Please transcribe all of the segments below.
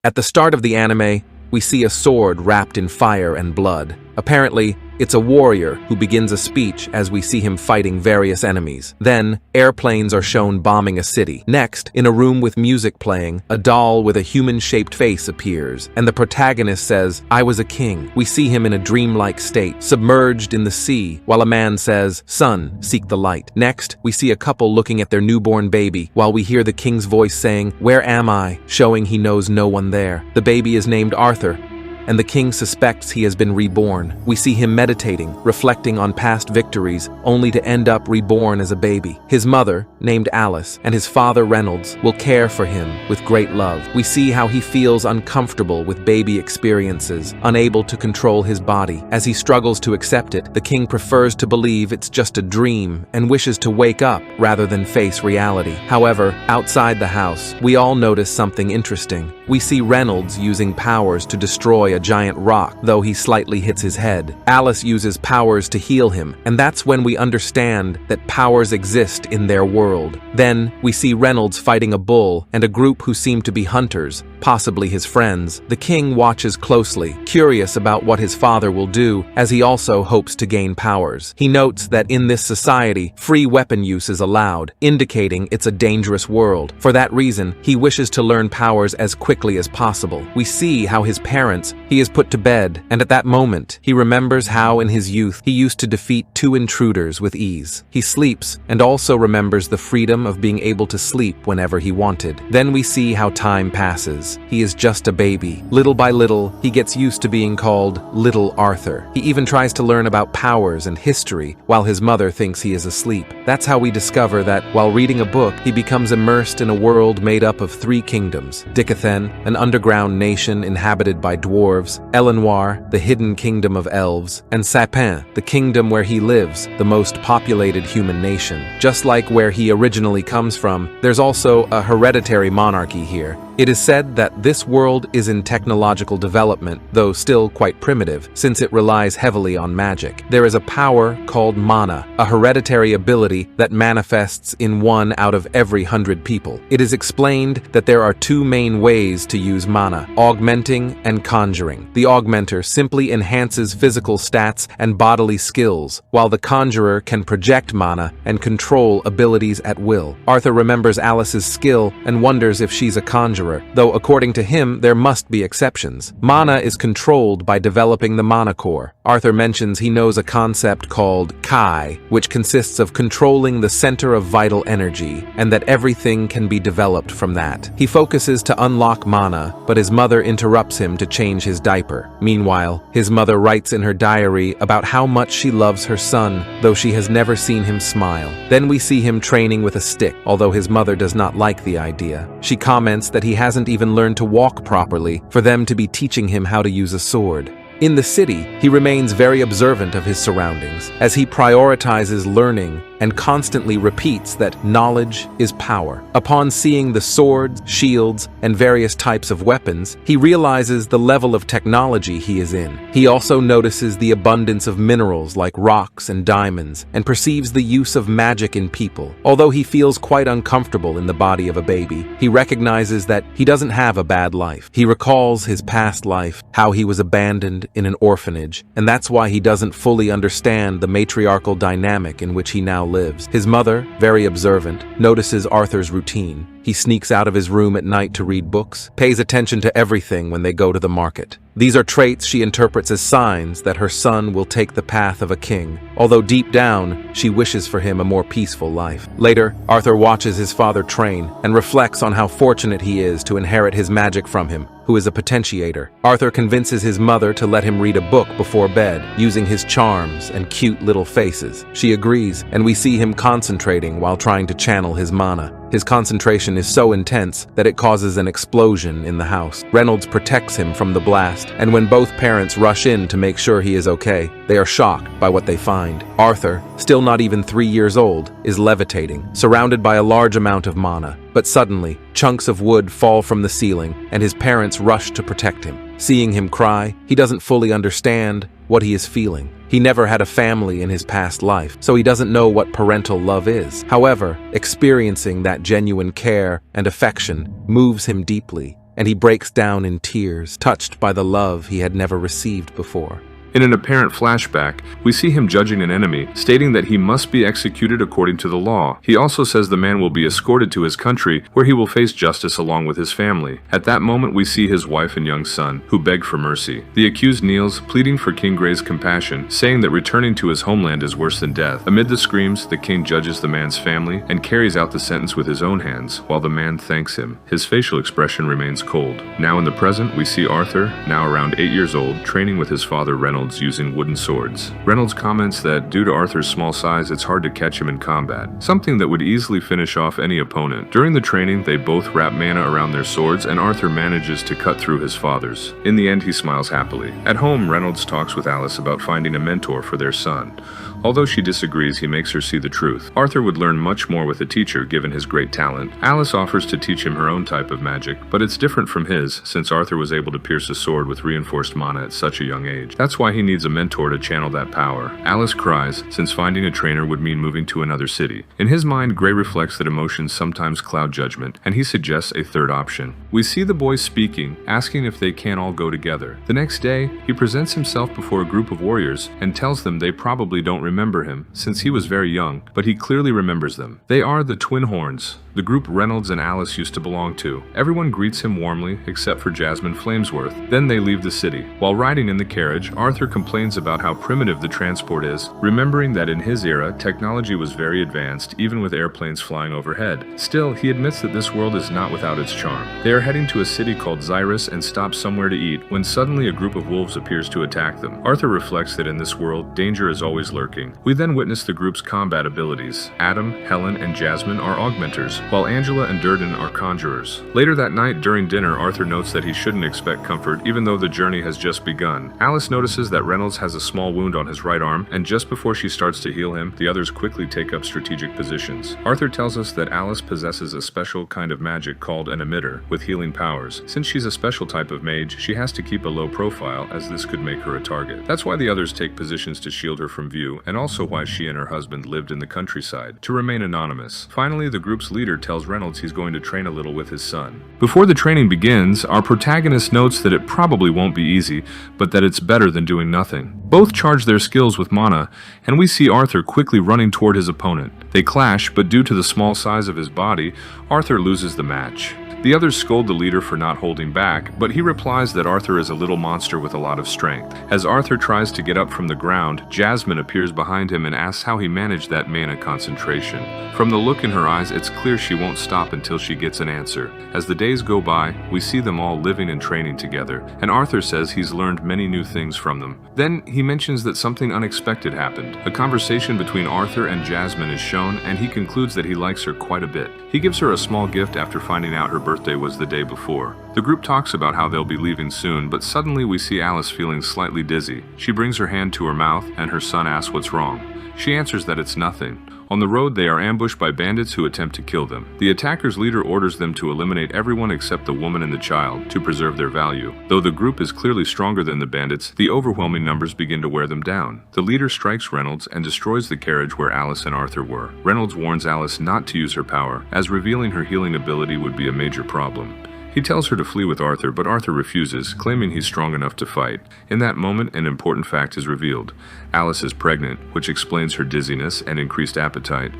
At the start of the anime, we see a sword wrapped in fire and blood. Apparently, it's a warrior who begins a speech as we see him fighting various enemies. Then, airplanes are shown bombing a city. Next, in a room with music playing, a doll with a human-shaped face appears, and the protagonist says, "I was a king." We see him in a dreamlike state, submerged in the sea, while a man says, "Son, seek the light." Next, we see a couple looking at their newborn baby, while we hear the king's voice saying, "Where am I?" showing he knows no one there. The baby is named Arthur, and the king suspects he has been reborn. We see him meditating, reflecting on past victories, only to end up reborn as a baby. His mother, named Alice, and his father, Reynolds, will care for him with great love. We see how he feels uncomfortable with baby experiences, unable to control his body. As he struggles to accept it, the king prefers to believe it's just a dream and wishes to wake up rather than face reality. However, outside the house, we all notice something interesting. We see Reynolds using powers to destroy a giant rock, though he slightly hits his head. Alice uses powers to heal him, and that's when we understand that powers exist in their world. Then, we see Reynolds fighting a bull and a group who seem to be hunters, possibly his friends. The king watches closely, curious about what his father will do, as he also hopes to gain powers. He notes that in this society, free weapon use is allowed, indicating it's a dangerous world. For that reason, he wishes to learn powers as quickly as possible. We see how his parents, he is put to bed, and at that moment, he remembers how in his youth he used to defeat 2 intruders with ease. He sleeps, and also remembers the freedom of being able to sleep whenever he wanted. Then we see how time passes. He is just a baby. Little by little, he gets used to being called Little Arthur. He even tries to learn about powers and history, while his mother thinks he is asleep. That's how we discover that, while reading a book, he becomes immersed in a world made up of 3 kingdoms: Dicathen, an underground nation inhabited by dwarves; Elenoir, the hidden kingdom of elves; and Sapin, the kingdom where he lives, the most populated human nation. Just like where he originally comes from, there's also a hereditary monarchy here. It is said that this world is in technological development, though still quite primitive, since it relies heavily on magic. There is a power called mana, a hereditary ability that manifests in 1 out of every 100 people. It is explained that there are 2 main ways to use mana: augmenting and conjuring. The augmenter simply enhances physical stats and bodily skills, while the conjurer can project mana and control abilities at will. Arthur remembers Alice's skill and wonders if she's a conjurer, though according to him there must be exceptions. Mana is controlled by developing the mana core. Arthur mentions he knows a concept called Kai, which consists of controlling the center of vital energy, and that everything can be developed from that. He focuses to unlock mana, but his mother interrupts him to change his diaper. Meanwhile, his mother writes in her diary about how much she loves her son, though she has never seen him smile. Then we see him training with a stick, although his mother does not like the idea. She comments that he hasn't even learned to walk properly for them to be teaching him how to use a sword. In the city, he remains very observant of his surroundings, as he prioritizes learning and constantly repeats that knowledge is power. Upon seeing the swords, shields, and various types of weapons, he realizes the level of technology he is in. He also notices the abundance of minerals like rocks and diamonds, and perceives the use of magic in people. Although he feels quite uncomfortable in the body of a baby, he recognizes that he doesn't have a bad life. He recalls his past life, how he was abandoned in an orphanage, and that's why he doesn't fully understand the matriarchal dynamic in which he now lives. His mother, very observant, notices Arthur's routine. He sneaks out of his room at night to read books, pays attention to everything when they go to the market. These are traits she interprets as signs that her son will take the path of a king, although deep down, she wishes for him a more peaceful life. Later, Arthur watches his father train and reflects on how fortunate he is to inherit his magic from him, who is a potentiator. Arthur convinces his mother to let him read a book before bed, using his charms and cute little faces. She agrees, and we see him concentrating while trying to channel his mana. His concentration is so intense that it causes an explosion in the house. Reynolds protects him from the blast, and when both parents rush in to make sure he is okay, they are shocked by what they find. Arthur, still not even 3 years old, is levitating, surrounded by a large amount of mana. But suddenly, chunks of wood fall from the ceiling, and his parents rush to protect him. Seeing him cry, he doesn't fully understand what he is feeling. He never had a family in his past life, so he doesn't know what parental love is. However, experiencing that genuine care and affection moves him deeply. and he breaks down in tears, touched by the love he had never received before. In an apparent flashback, we see him judging an enemy, stating that he must be executed according to the law. He also says the man will be escorted to his country, where he will face justice along with his family. At that moment, we see his wife and young son, who beg for mercy. The accused kneels, pleading for King Gray's compassion, saying that returning to his homeland is worse than death. Amid the screams, the king judges the man's family and carries out the sentence with his own hands, while the man thanks him. His facial expression remains cold. Now in the present, we see Arthur, now around 8 years old, training with his father Reynolds using wooden swords. Reynolds comments that due to Arthur's small size, it's hard to catch him in combat, something that would easily finish off any opponent. During the training, they both wrap mana around their swords, and Arthur manages to cut through his father's. In the end, he smiles happily. At home, Reynolds talks with Alice about finding a mentor for their son. Although she disagrees, he makes her see the truth. Arthur would learn much more with a teacher given his great talent. Alice offers to teach him her own type of magic, but it's different from his, since Arthur was able to pierce a sword with reinforced mana at such a young age. That's why he needs a mentor to channel that power. Alice cries, since finding a trainer would mean moving to another city. In his mind, Gray reflects that emotions sometimes cloud judgment, and he suggests a third option. We see the boys speaking, asking if they can all go together. The next day, he presents himself before a group of warriors and tells them they probably don't remember him, since he was very young, but he clearly remembers them. They are the Twin Horns, the group Reynolds and Alice used to belong to. Everyone greets him warmly, except for Jasmine Flamesworth. Then they leave the city. While riding in the carriage, Arthur complains about how primitive the transport is, remembering that in his era, technology was very advanced, even with airplanes flying overhead. Still, he admits that this world is not without its charm. They are heading to a city called Xyrus and stop somewhere to eat, when suddenly a group of wolves appears to attack them. Arthur reflects that in this world, danger is always lurking. We then witness the group's combat abilities. Adam, Helen, and Jasmine are augmenters, while Angela and Durden are conjurers. Later that night, during dinner, Arthur notes that he shouldn't expect comfort, even though the journey has just begun. Alice notices that Reynolds has a small wound on his right arm, and just before she starts to heal him, the others quickly take up strategic positions. Arthur tells us that Alice possesses a special kind of magic called an emitter, with healing powers. Since she's a special type of mage, she has to keep a low profile, as this could make her a target. That's why the others take positions to shield her from view, and also why she and her husband lived in the countryside, to remain anonymous. Finally, the group's leader tells Reynolds he's going to train a little with his son. Before the training begins, our protagonist notes that it probably won't be easy, but that it's better than doing nothing. Both charge their skills with mana, and we see Arthur quickly running toward his opponent. They clash, but due to the small size of his body, Arthur loses the match. The others scold the leader for not holding back, but he replies that Arthur is a little monster with a lot of strength. As Arthur tries to get up from the ground, Jasmine appears behind him and asks how he managed that mana concentration. From the look in her eyes, it's clear she won't stop until she gets an answer. As the days go by, we see them all living and training together, and Arthur says he's learned many new things from them. Then he mentions that something unexpected happened. A conversation between Arthur and Jasmine is shown, and he concludes that he likes her quite a bit. He gives her a small gift after finding out her birthday was the day before. The group talks about how they'll be leaving soon, but suddenly we see Alice feeling slightly dizzy. She brings her hand to her mouth, and her son asks what's wrong. She answers that it's nothing. On the road, they are ambushed by bandits who attempt to kill them. The attacker's leader orders them to eliminate everyone except the woman and the child to preserve their value. Though the group is clearly stronger than the bandits, the overwhelming numbers begin to wear them down. The leader strikes Reynolds and destroys the carriage where Alice and Arthur were. Reynolds warns Alice not to use her power, as revealing her healing ability would be a major problem. He tells her to flee with Arthur, but Arthur refuses, claiming he's strong enough to fight. In that moment, an important fact is revealed. Alice is pregnant, which explains her dizziness and increased appetite.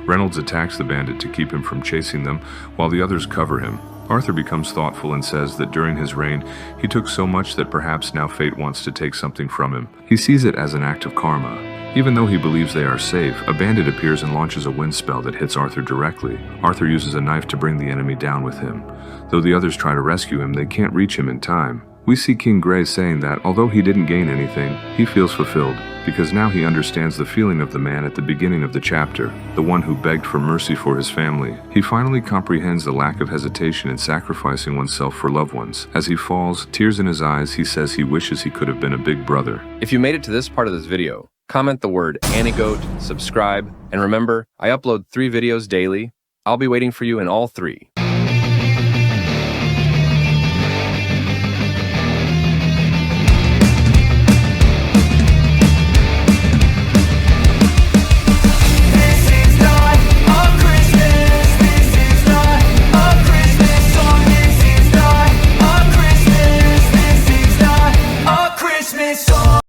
Reynolds attacks the bandit to keep him from chasing them, while the others cover him. Arthur becomes thoughtful and says that during his reign, he took so much that perhaps now fate wants to take something from him. He sees it as an act of karma. Even though he believes they are safe, a bandit appears and launches a wind spell that hits Arthur directly. Arthur uses a knife to bring the enemy down with him. Though the others try to rescue him, they can't reach him in time. We see King Gray saying that, although he didn't gain anything, he feels fulfilled, because now he understands the feeling of the man at the beginning of the chapter, the one who begged for mercy for his family. He finally comprehends the lack of hesitation in sacrificing oneself for loved ones. As he falls, tears in his eyes, he says he wishes he could have been a big brother. If you made it to this part of this video, comment the word Anigoat, subscribe, and remember, I upload 3 videos daily. I'll be waiting for you in all 3.